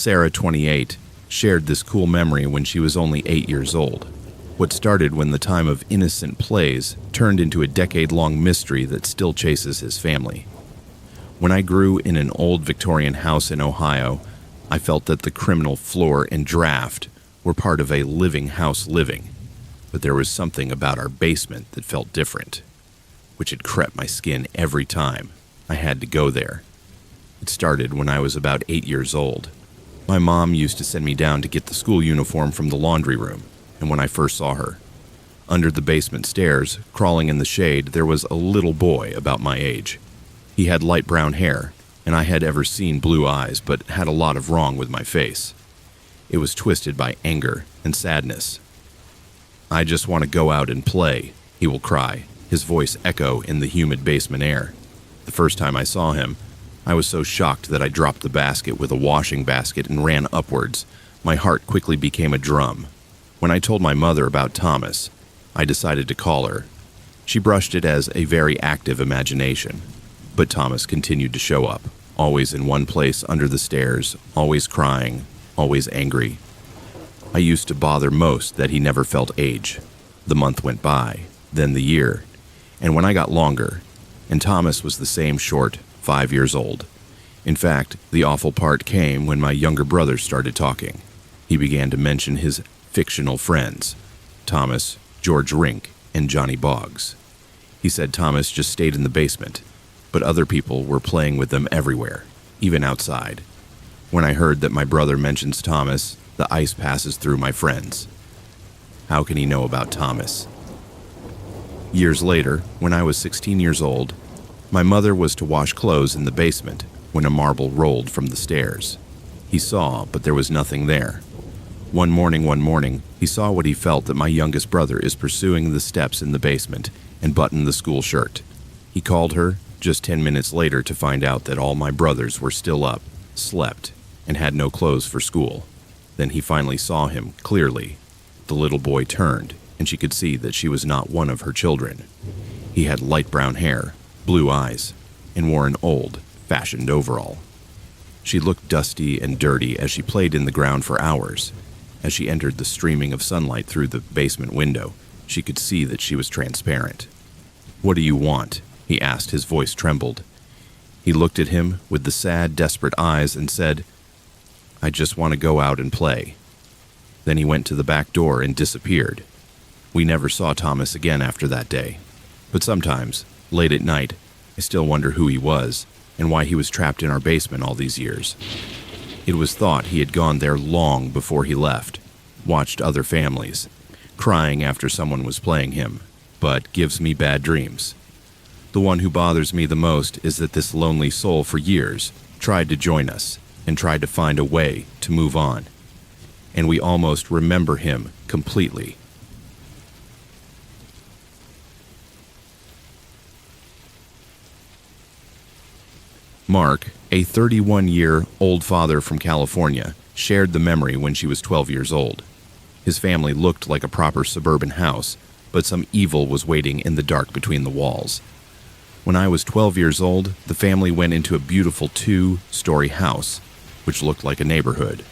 Sarah, 28, shared this cool memory when she was only 8 years old. What started when the time of innocent plays turned into a decade-long mystery that still chases his family. When I grew in an old Victorian house in Ohio, I felt that the criminal floor and draft were part of a living house living, but there was something about our basement that felt different, which had crept my skin every time I had to go there. It started when I was about 8 years old. My mom used to send me down to get the school uniform from the laundry room, and when I first saw her, under the basement stairs, crawling in the shade, there was a little boy about my age. He had light brown hair, and I had ever seen blue eyes, but had a lot of wrong with my face. It was twisted by anger and sadness. "I just want to go out and play," he will cry, his voice echo in the humid basement air. The first time I saw him, I was so shocked that I dropped the basket with a washing basket and ran upwards. My heart quickly became a drum. When I told my mother about Thomas, I decided to call her. She brushed it as a very active imagination. But Thomas continued to show up, always in one place under the stairs, always crying, always angry. I used to bother most that he never felt age. The month went by, then the year, and when I got longer, and Thomas was the same short, 5 years old. In fact, the awful part came when my younger brother started talking. He began to mention his fictional friends, Thomas, George Rink, and Johnny Boggs. He said Thomas just stayed in the basement, but other people were playing with them everywhere, even outside. When I heard that my brother mentions Thomas, the ice passes through my friends. How can he know about Thomas? Years later, when I was 16 years old, my mother was to wash clothes in the basement when a marble rolled from the stairs. He saw, but there was nothing there. One morning, he saw what he felt that my youngest brother is pursuing the steps in the basement and buttoned the school shirt. He called her just 10 minutes later to find out that all my brothers were still up, slept, and had no clothes for school. Then he finally saw him clearly. The little boy turned, and she could see that she was not one of her children. He had light brown hair, blue eyes, and wore an old-fashioned overall. She looked dusty and dirty as she played in the ground for hours. As she entered the streaming of sunlight through the basement window, she could see that she was transparent. "What do you want?" he asked. His voice trembled. He looked at him with the sad, desperate eyes and said, "I just want to go out and play." Then he went to the back door and disappeared. We never saw Thomas again after that day. But sometimes, late at night, I still wonder who he was and why he was trapped in our basement all these years. It was thought he had gone there long before he left, watched other families, crying after someone was playing him, but gives me bad dreams. The one who bothers me the most is that this lonely soul for years tried to join us and tried to find a way to move on. And we almost remember him completely. Mark, a 31-year-old father from California, shared the memory when she was 12 years old. His family looked like a proper suburban house, but some evil was waiting in the dark between the walls. When I was 12 years old, the family went into a beautiful 2-story house, which looked like a neighborhood.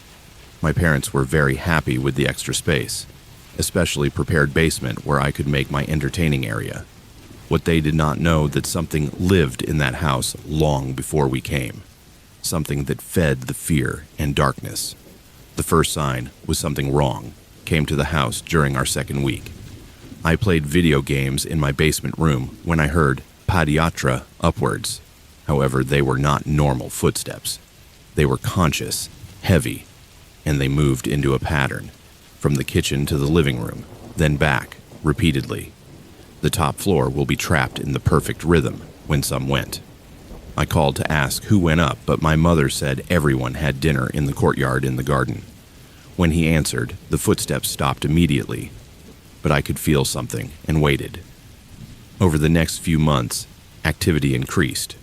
My parents were very happy with the extra space, especially prepared basement where I could make my entertaining area. What they did not know that something lived in that house long before we came, something that fed the fear and darkness. The first sign was something wrong came to the house during our second week. I played video games in my basement room when I heard padiatra upwards. However, they were not normal footsteps. They were conscious, heavy, and they moved into a pattern, from the kitchen to the living room, then back, repeatedly. The top floor will be trapped in the perfect rhythm when some went. I called to ask who went up, but my mother said everyone had dinner in the courtyard in the garden. When he answered, the footsteps stopped immediately, but I could feel something and waited. Over the next few months, activity increased.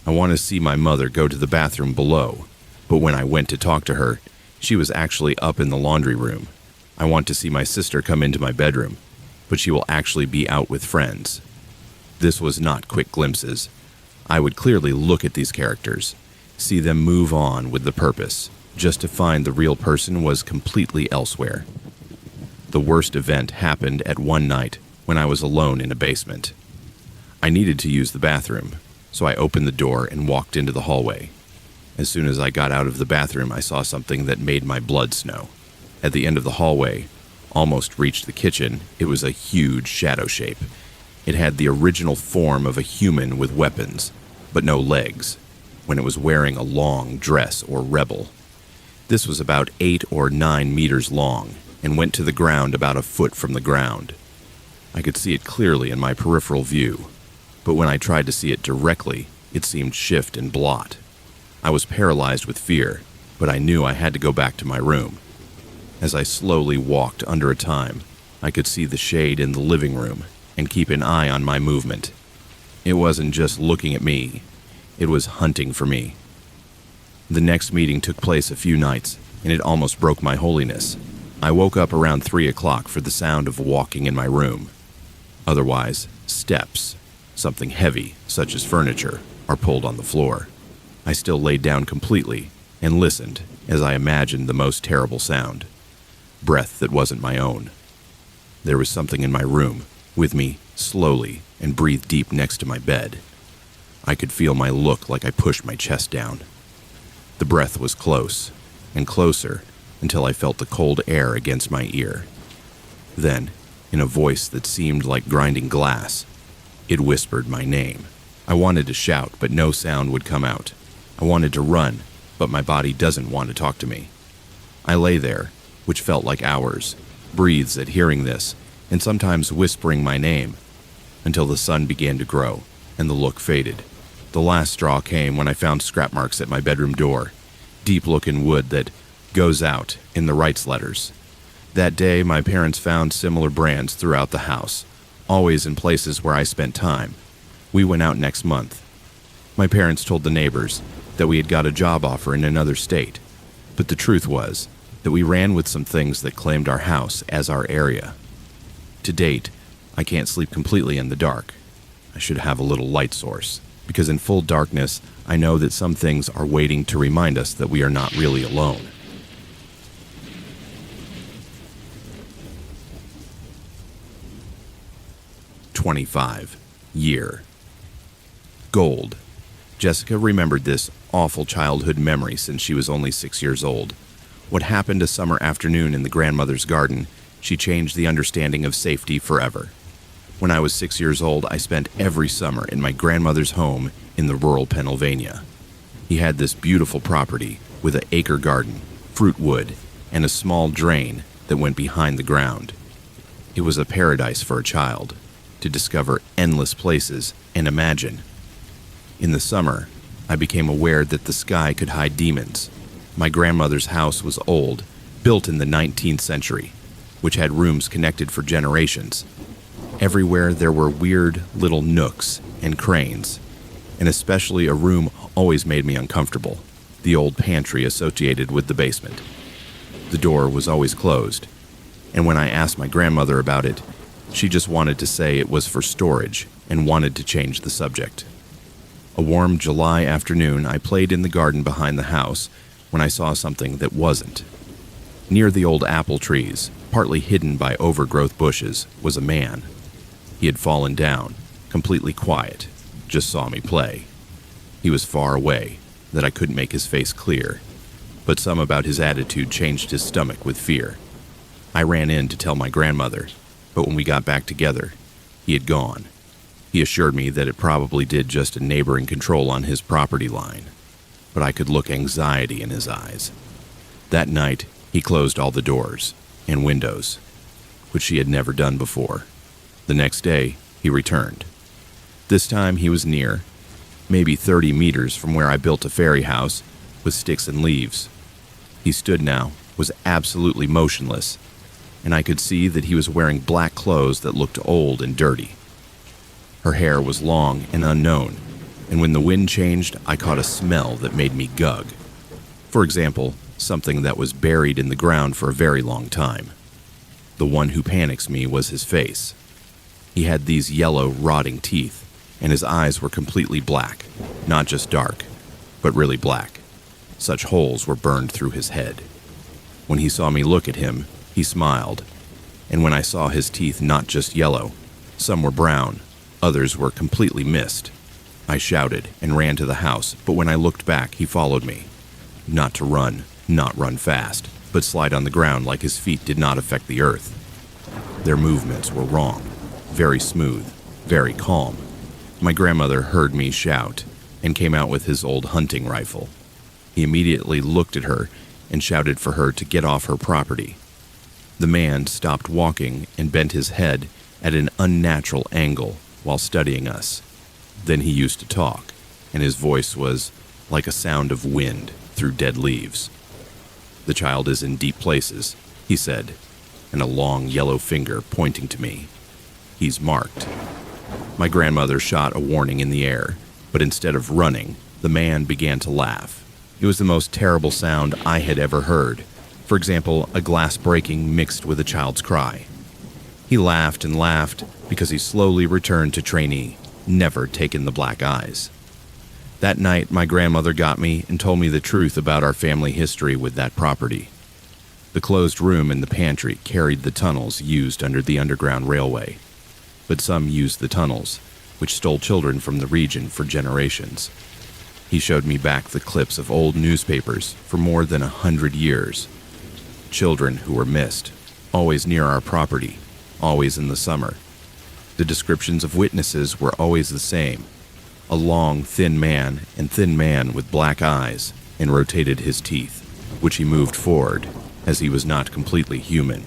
I wanted to see my mother go to the bathroom below, but when I went to talk to her, she was actually up in the laundry room. I want to see my sister come into my bedroom, but she will actually be out with friends. This was not quick glimpses. I would clearly look at these characters, see them move on with the purpose, just to find the real person was completely elsewhere. The worst event happened at one night when I was alone in a basement. I needed to use the bathroom, so I opened the door and walked into the hallway. As soon as I got out of the bathroom, I saw something that made my blood snow. At the end of the hallway, almost reached the kitchen, it was a huge shadow shape. It had the original form of a human with weapons, but no legs, when it was wearing a long dress or rebel. This was about 8 or 9 meters long and went to the ground about a foot from the ground. I could see it clearly in my peripheral view, but when I tried to see it directly, it seemed shift and blot. I was paralyzed with fear, but I knew I had to go back to my room. As I slowly walked under a time, I could see the shade in the living room and keep an eye on my movement. It wasn't just looking at me, it was hunting for me. The next meeting took place a few nights, and it almost broke my holiness. I woke up around 3 o'clock for the sound of walking in my room. Otherwise, steps, something heavy, such as furniture, are pulled on the floor. I still laid down completely and listened as I imagined the most terrible sound. Breath that wasn't my own. There was something in my room, with me, slowly, and breathed deep next to my bed. I could feel my look like I pushed my chest down. The breath was close, and closer, until I felt the cold air against my ear. Then, in a voice that seemed like grinding glass, it whispered my name. I wanted to shout, but no sound would come out. I wanted to run, but my body doesn't want to talk to me. I lay there, which felt like hours, breathes at hearing this, and sometimes whispering my name, until the sun began to grow, and the look faded. The last straw came when I found scrap marks at my bedroom door, deep look in wood that goes out in the Wrights letters. That day, my parents found similar brands throughout the house, always in places where I spent time. We went out next month. My parents told the neighbors that we had got a job offer in another state, but the truth was that we ran with some things that claimed our house as our area. To date, I can't sleep completely in the dark. I should have a little light source, because in full darkness, I know that some things are waiting to remind us that we are not really alone. "25. Year. Gold. Jessica remembered this awful childhood memory since she was only 6 years old. What happened a summer afternoon in the grandmother's garden, she changed the understanding of safety forever. When I was 6 years old, I spent every summer in my grandmother's home in the rural Pennsylvania. He had this beautiful property with an acre garden, fruit wood, and a small drain that went behind the ground. It was a paradise for a child, to discover endless places and imagine. In the summer, I became aware that the sky could hide demons. My grandmother's house was old, built in the 19th century, which had rooms connected for generations. Everywhere there were weird little nooks and cranes, and especially a room always made me uncomfortable, the old pantry associated with the basement. The door was always closed, and when I asked my grandmother about it, she just wanted to say it was for storage and wanted to change the subject. A warm July afternoon, I played in the garden behind the house when I saw something that wasn't. Near the old apple trees, partly hidden by overgrowth bushes, was a man. He had fallen down, completely quiet, just saw me play. He was far away, that I couldn't make his face clear, but some about his attitude changed his stomach with fear. I ran in to tell my grandmother, but when we got back together, he had gone. He assured me that it probably did just a neighboring control on his property line, but I could look anxiety in his eyes. That night, he closed all the doors and windows, which he had never done before. The next day, he returned. This time he was near, maybe 30 meters from where I built a fairy house with sticks and leaves. He stood now, was absolutely motionless, and I could see that he was wearing black clothes that looked old and dirty. Her hair was long and unknown, and when the wind changed, I caught a smell that made me gug. For example, something that was buried in the ground for a very long time. The one who panics me was his face. He had these yellow, rotting teeth, and his eyes were completely black, not just dark, but really black. Such holes were burned through his head. When he saw me look at him, he smiled, and when I saw his teeth not just yellow, some were brown, others were completely missed, I shouted and ran to the house, but when I looked back, he followed me. Not to run, not run fast, but slide on the ground like his feet did not affect the earth. Their movements were wrong, very smooth, very calm. My grandmother heard me shout and came out with his old hunting rifle. He immediately looked at her and shouted for her to get off her property. The man stopped walking and bent his head at an unnatural angle while studying us. Then he used to talk, and his voice was like a sound of wind through dead leaves. "The child is in deep places," he said, and a long yellow finger pointing to me. "He's marked." My grandmother shot a warning in the air, but instead of running, the man began to laugh. It was the most terrible sound I had ever heard. For example, a glass breaking mixed with a child's cry. He laughed and laughed because he slowly returned to trainee, never taken the black eyes. That night, my grandmother got me and told me the truth about our family history with that property. The closed room in the pantry carried the tunnels used under the Underground Railway, but some used the tunnels, which stole children from the region for generations. He showed me back the clips of old newspapers for more than 100 years. Children who were missed, always near our property, always in the summer. The descriptions of witnesses were always the same: a long, thin man with black eyes and rotated his teeth, which he moved forward, as he was not completely human.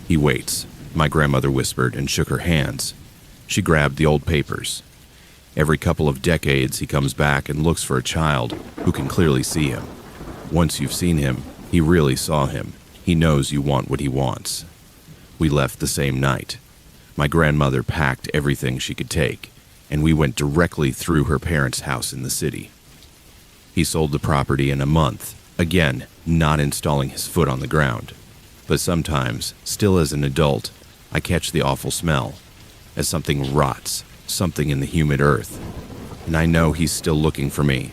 "He waits," my grandmother whispered and shook her hands. She grabbed the old papers. "Every couple of decades he comes back and looks for a child who can clearly see him. Once you've seen him, he really saw him. He knows you want what he wants." We left the same night. My grandmother packed everything she could take, and we went directly through her parents' house in the city. He sold the property in a month, again, not installing his foot on the ground. But sometimes, still as an adult, I catch the awful smell, as something rots, something in the humid earth, and I know he's still looking for me.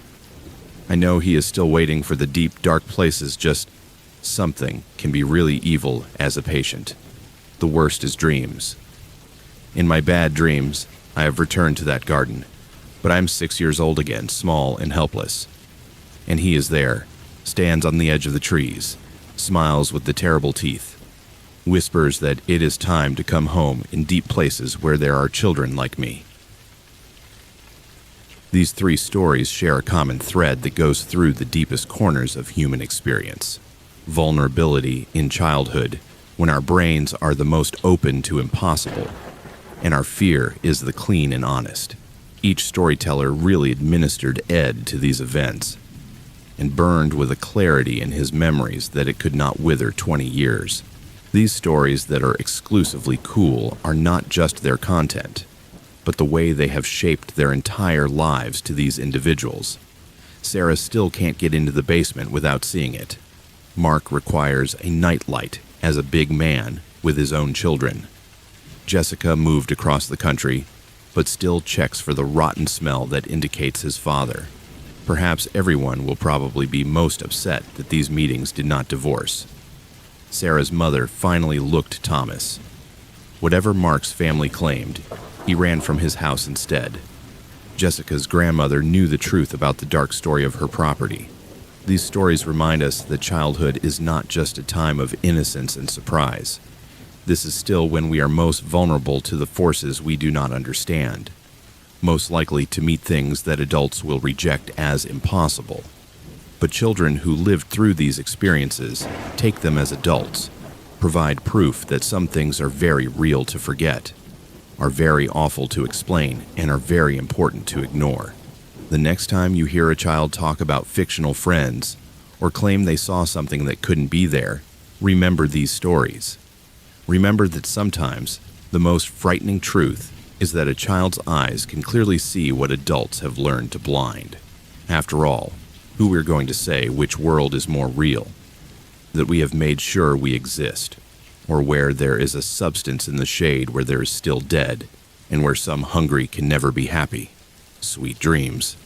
I know he is still waiting for the deep, dark places. Just something can be really evil as a patient. The worst is dreams. In my bad dreams, I have returned to that garden, but I am 6 years old again, small and helpless. And he is there, stands on the edge of the trees, smiles with the terrible teeth, whispers that it is time to come home in deep places where there are children like me. These 3 stories share a common thread that goes through the deepest corners of human experience: vulnerability in childhood, when our brains are the most open to impossible, and our fear is the clean and honest. Each storyteller really administered Ed to these events, and burned with a clarity in his memories that it could not wither 20 years. These stories that are exclusively cool are not just their content, but the way they have shaped their entire lives to these individuals. Sarah still can't get into the basement without seeing it. Mark requires a nightlight as a big man with his own children. Jessica moved across the country, but still checks for the rotten smell that indicates his father. Perhaps everyone will probably be most upset that these meetings did not divorce. Sarah's mother finally looked Thomas. Whatever Mark's family claimed, he ran from his house instead. Jessica's grandmother knew the truth about the dark story of her property. These stories remind us that childhood is not just a time of innocence and surprise. This is still when we are most vulnerable to the forces we do not understand, most likely to meet things that adults will reject as impossible. But children who lived through these experiences take them as adults, provide proof that some things are very real to forget, are very awful to explain, and are very important to ignore. The next time you hear a child talk about fictional friends or claim they saw something that couldn't be there, remember these stories. Remember that sometimes the most frightening truth is that a child's eyes can clearly see what adults have learned to blind. After all, who we're going to say which world is more real? That we have made sure we exist, or where there is a substance in the shade where there is still dead, and where some hungry can never be happy. Sweet dreams.